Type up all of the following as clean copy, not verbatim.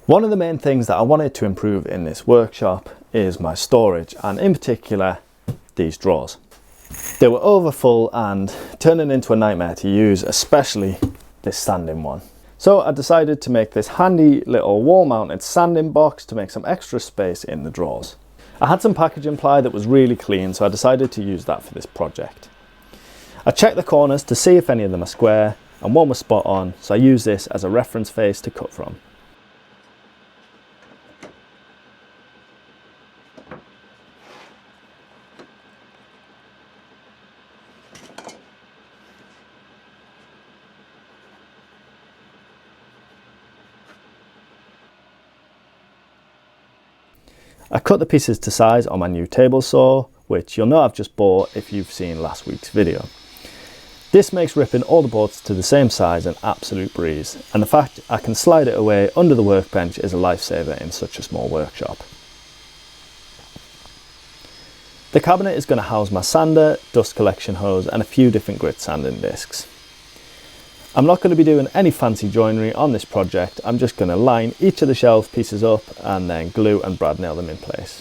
One of the main things that I wanted to improve in this workshop is my storage, and in particular these drawers. They were overfull and turning into a nightmare to use, especially this sanding one. So I decided to make this handy little wall mounted sanding box to make some extra space in the drawers. I had some packaging ply that was really clean, so I decided to use that for this project. I checked the corners to see if any of them are square, and one was spot on, so I used this as a reference face to cut from. I cut the pieces to size on my new table saw, which you'll know I've just bought if you've seen last week's video. This makes ripping all the boards to the same size an absolute breeze, and the fact I can slide it away under the workbench is a lifesaver in such a small workshop. The cabinet is going to house my sander, dust collection hose and a few different grit sanding discs. I'm not going to be doing any fancy joinery on this project. I'm just going to line each of the shelf pieces up and then glue and brad nail them in place.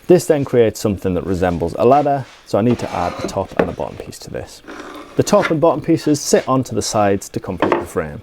This then creates something that resembles a ladder, so I need to add a top and a bottom piece to this. The top and bottom pieces sit onto the sides to complete the frame.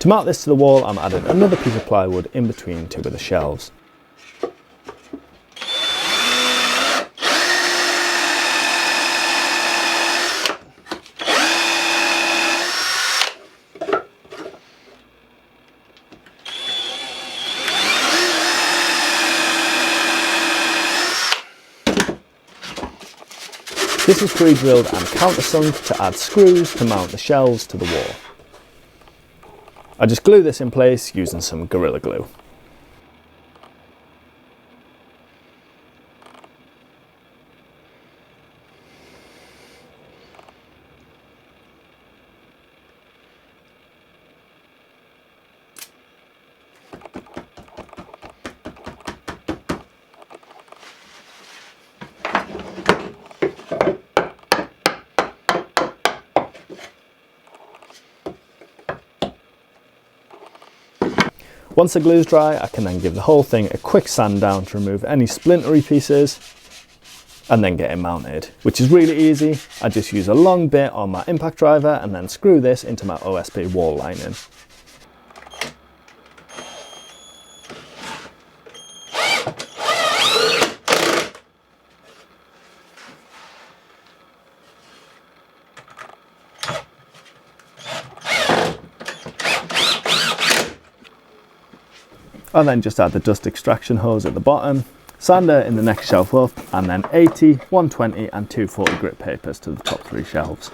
To mount this to the wall, I'm adding another piece of plywood in between two of the shelves. This is pre-drilled and countersunk to add screws to mount the shelves to the wall. I just glue this in place using some Gorilla Glue. Once the glue is dry, I can then give the whole thing a quick sand down to remove any splintery pieces and then get it mounted, which is really easy. I just use a long bit on my impact driver and then screw this into my OSB wall lining. I then just add the dust extraction hose at the bottom, sander in the next shelf up, and then 80, 120 and 240 grit papers to the top three shelves.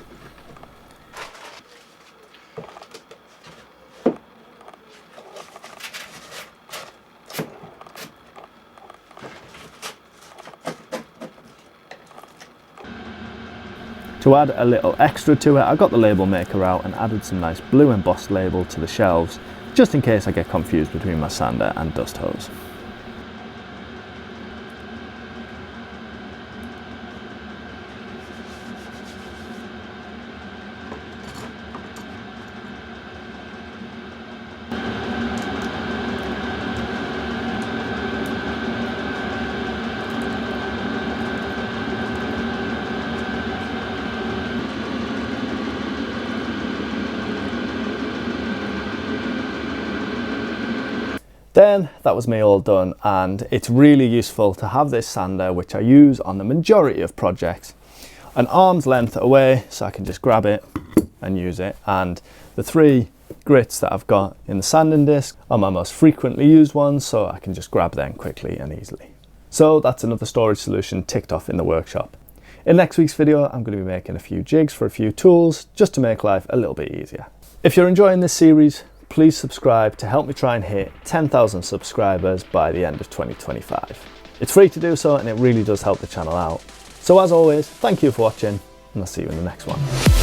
To add a little extra to it, I got the label maker out and added some nice blue embossed label to the shelves, just in case I get confused between my sander and dust hose. Then that was me all done, and it's really useful to have this sander, which I use on the majority of projects, an arm's length away so I can just grab it and use it. And the 3 grits that I've got in the sanding disc are my most frequently used ones, so I can just grab them quickly and easily. So that's another storage solution ticked off in the workshop. In next week's video, I'm going to be making a few jigs for a few tools just to make life a little bit easier. If you're enjoying this series, please subscribe to help me try and hit 10,000 subscribers by the end of 2025. It's free to do so and it really does help the channel out. So as always, thank you for watching and I'll see you in the next one.